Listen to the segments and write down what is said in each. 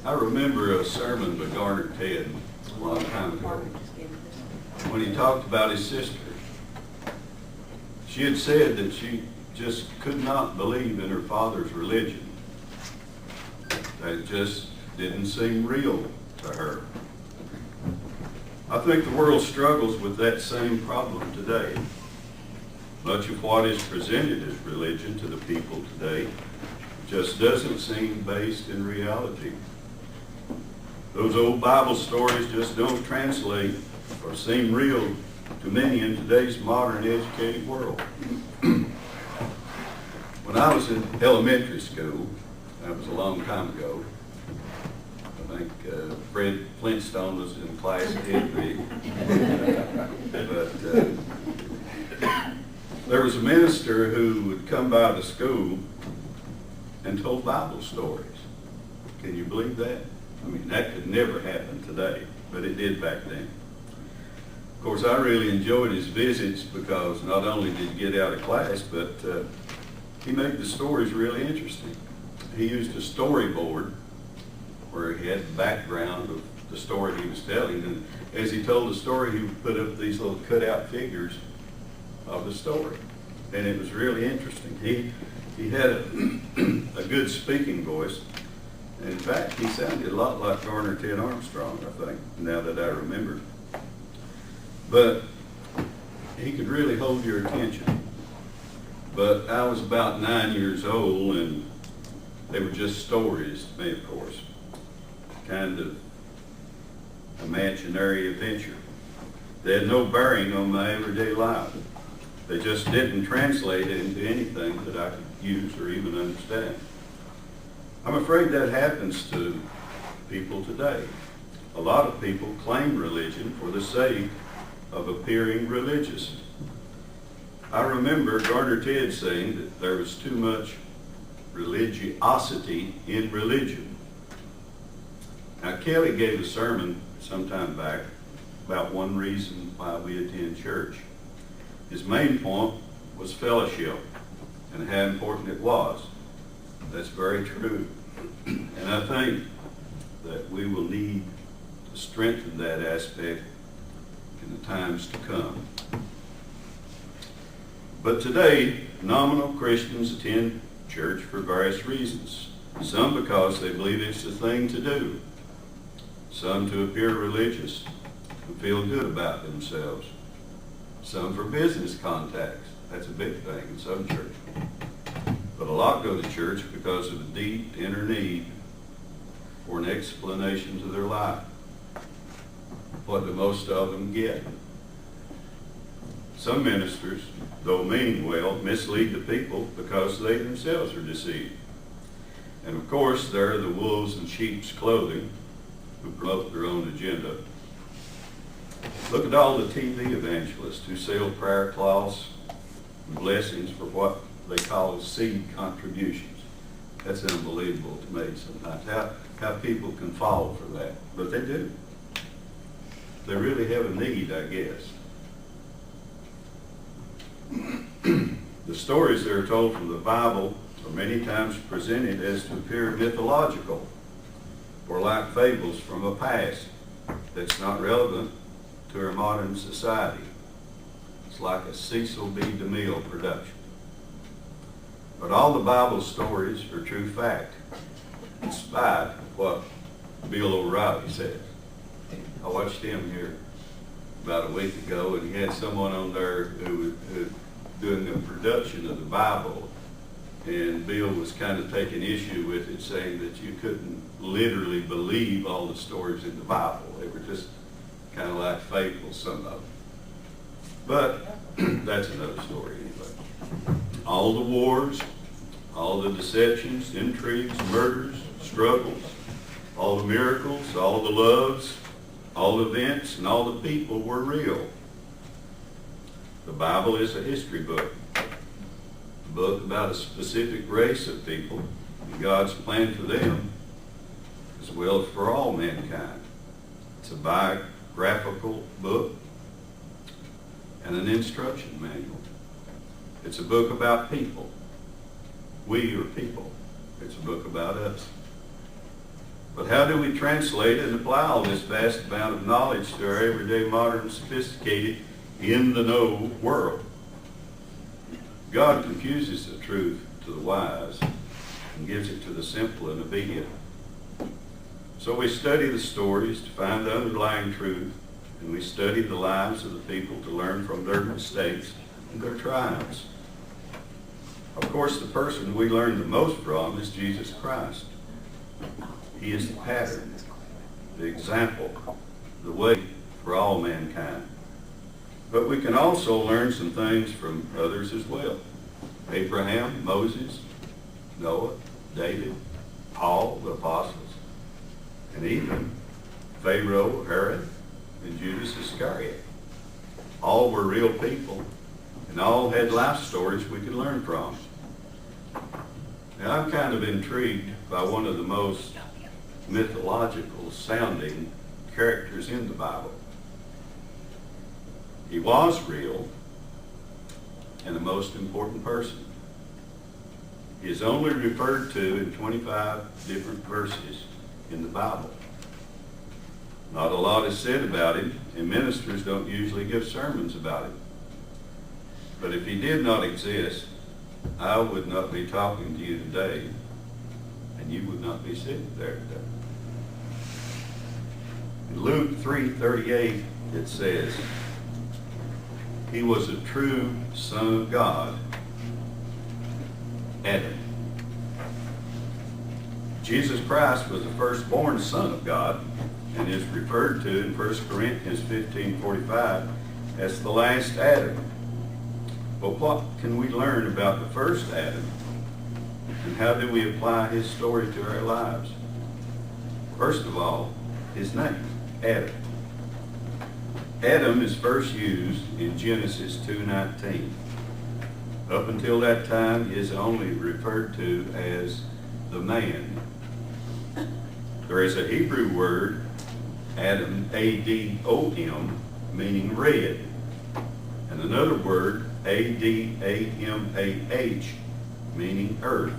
I remember a sermon by Garner Ted a long time ago when he talked about his sister. She had said that she just could not believe in her father's religion. That just didn't seem real to her. I think the world struggles with that same problem today. Much of what is presented as religion to the people today just doesn't seem based in reality. Those old Bible stories just don't translate or seem real to many in today's modern educated world. When I was in elementary school, that was a long time ago, I think Fred Flintstone was in class ahead of me. But there was a minister who would come by the school and told Bible stories. Can you believe that? I mean, that could never happen today, but it did back then. Of course, I really enjoyed his visits because not only did he get out of class, but he made the stories really interesting. He used a storyboard where he had the background of the story he was telling, and as he told the story, he would put up these little cutout figures of the story, and it was really interesting. He had a good speaking voice. In fact, he sounded a lot like Garner Ted Armstrong, I think, now that I remember. But he could really hold your attention. But I was about 9 years old, and they were just stories to me, of course. Kind of imaginary adventure. They had no bearing on my everyday life. They just didn't translate into anything that I could use or even understand. I'm afraid that happens to people today. A lot of people claim religion for the sake of appearing religious. I remember Garner Ted saying that there was too much religiosity in religion. Now, Kelly gave a sermon some time back about one reason why we attend church. His main point was fellowship and how important it was. That's very true. And I think that we will need to strengthen that aspect in the times to come. But today, nominal Christians attend church for various reasons. Some because they believe it's the thing to do. Some to appear religious and feel good about themselves. Some for business contacts. That's a big thing in some churches. But a lot go to church because of a deep inner need for an explanation to their life. What do most of them get? Some ministers, though meaning well, mislead the people because they themselves are deceived. And of course, there are the wolves in sheep's clothing who promote their own agenda. Look at all the TV evangelists who sell prayer cloths and blessings for what they call seed contributions. That's unbelievable to me sometimes, how people can fall for that. But they do. They really have a need, I guess. The stories that are told from the Bible are many times presented as to appear mythological or like fables from a past that's not relevant to our modern society. It's like a Cecil B. DeMille production. But all the Bible stories are true fact, in spite of what Bill O'Reilly says. I watched him here about a week ago, and he had someone on there who was doing a production of the Bible, and Bill was kind of taking issue with it, saying that you couldn't literally believe all the stories in the Bible. They were just kind of like fables, some of them. But that's another story anyway. All the wars, all the deceptions, intrigues, murders, struggles, all the miracles, all the loves, all the events, and all the people were real. The Bible is a history book. A book about a specific race of people and God's plan for them, as well as for all mankind. It's a biographical book and an instruction manual. It's a book about people. We are people. It's a book about us. But how do we translate and apply all this vast amount of knowledge to our everyday, modern, sophisticated, in-the-know world? God confuses the truth to the wise and gives it to the simple and obedient. So we study the stories to find the underlying truth, and we study the lives of the people to learn from their mistakes and their triumphs. Of course, the person we learn the most from is Jesus Christ. He is the pattern, the example, the way for all mankind. But we can also learn some things from others as well. Abraham, Moses, Noah, David, Paul, the apostles, and even Pharaoh, Herod, and Judas Iscariot. All were real people, and all had life stories we could learn from. Now, I'm kind of intrigued by one of the most mythological sounding characters in the Bible. He was real and the most important person. He is only referred to in 25 different verses in the Bible. Not a lot is said about him, and ministers don't usually give sermons about him. But if he did not exist, I would not be talking to you today, and you would not be sitting there today. In Luke 3:38, it says, he was a true son of God, Adam. Jesus Christ was the firstborn son of God and is referred to in 1 Corinthians 15:45 as the last Adam. But what can we learn about the first Adam, and how do we apply his story to our lives? First of all, his name, Adam. Adam is first used in Genesis 2:19. Up until that time, he is only referred to as the man. There is a Hebrew word, Adam, A-D-O-M, meaning red, and another word, A-D-A-M-A-H, meaning earth.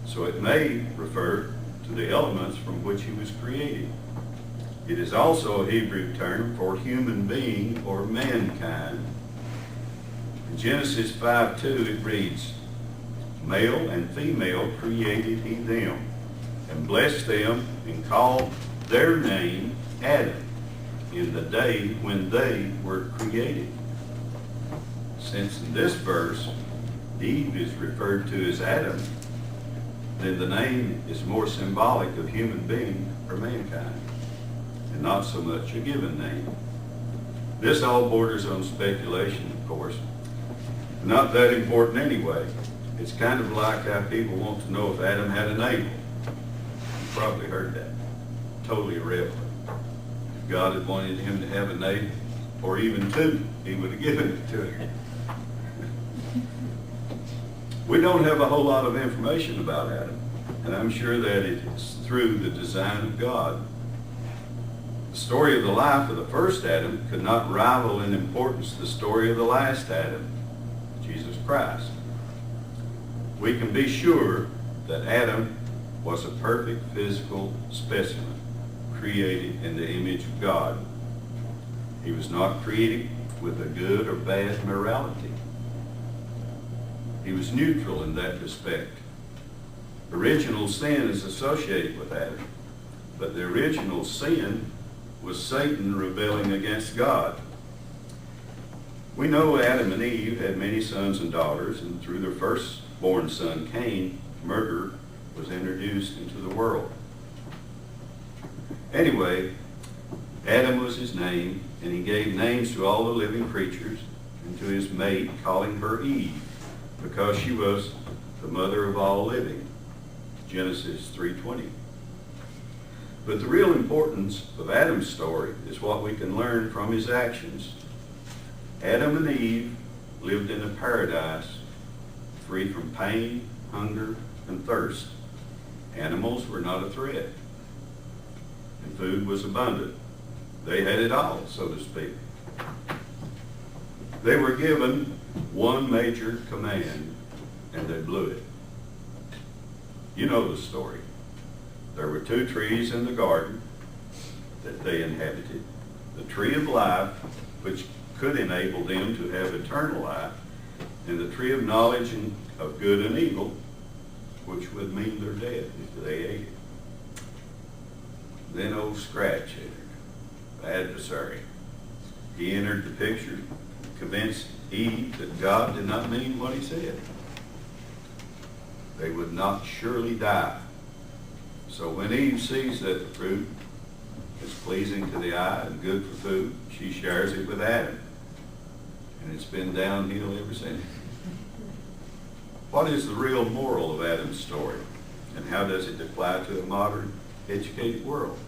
So it may refer to the elements from which he was created. It is also a Hebrew term for human being or mankind. In Genesis 5:2 it reads, male and female created he them, and blessed them, and called their name Adam, in the day when they were created. Since in this verse Eve is referred to as Adam, then the name is more symbolic of human being or mankind, and not so much a given name. This all borders on speculation, of course. Not that important anyway. It's kind of like how people want to know if Adam had a neighbor. You've probably heard that. Totally irrelevant. If God had wanted him to have a neighbor, or even two, he would have given it to him. We don't have a whole lot of information about Adam, and I'm sure that it is through the design of God. The story of the life of the first Adam could not rival in importance the story of the last Adam, Jesus Christ. We can be sure that Adam was a perfect physical specimen, created in the image of God. He was not created with a good or bad morality. He was neutral in that respect. Original sin is associated with Adam, but the original sin was Satan rebelling against God. We know Adam and Eve had many sons and daughters, and through their firstborn son, Cain, murder was introduced into the world. Anyway, Adam was his name, and he gave names to all the living creatures, and to his mate, calling her Eve, because she was the mother of all living. Genesis 3:20. But the real importance of Adam's story is what we can learn from his actions. Adam and Eve lived in a paradise free from pain, hunger, and thirst. Animals were not a threat, and food was abundant. They had it all, so to speak. They were given one major command, and they blew it. You know the story. There were two trees in the garden that they inhabited. The tree of life, which could enable them to have eternal life, and the tree of knowledge of good and evil, which would mean they're dead if they ate it. Then old Scratch entered, the adversary. He entered the picture, convinced Eve that God did not mean what he said. They would not surely die. So when Eve sees that the fruit is pleasing to the eye and good for food, she shares it with Adam. And it's been downhill ever since. What is the real moral of Adam's story? And how does it apply to a modern, educated world?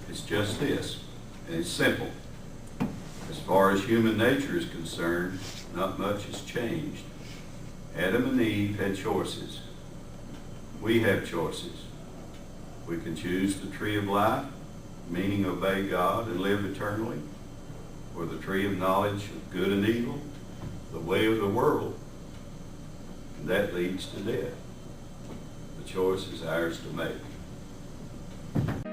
It's just this, and it's simple. As far as human nature is concerned, not much has changed. Adam and Eve had choices. We have choices. We can choose the tree of life, meaning obey God and live eternally, or the tree of knowledge of good and evil, the way of the world, and that leads to death. The choice is ours to make.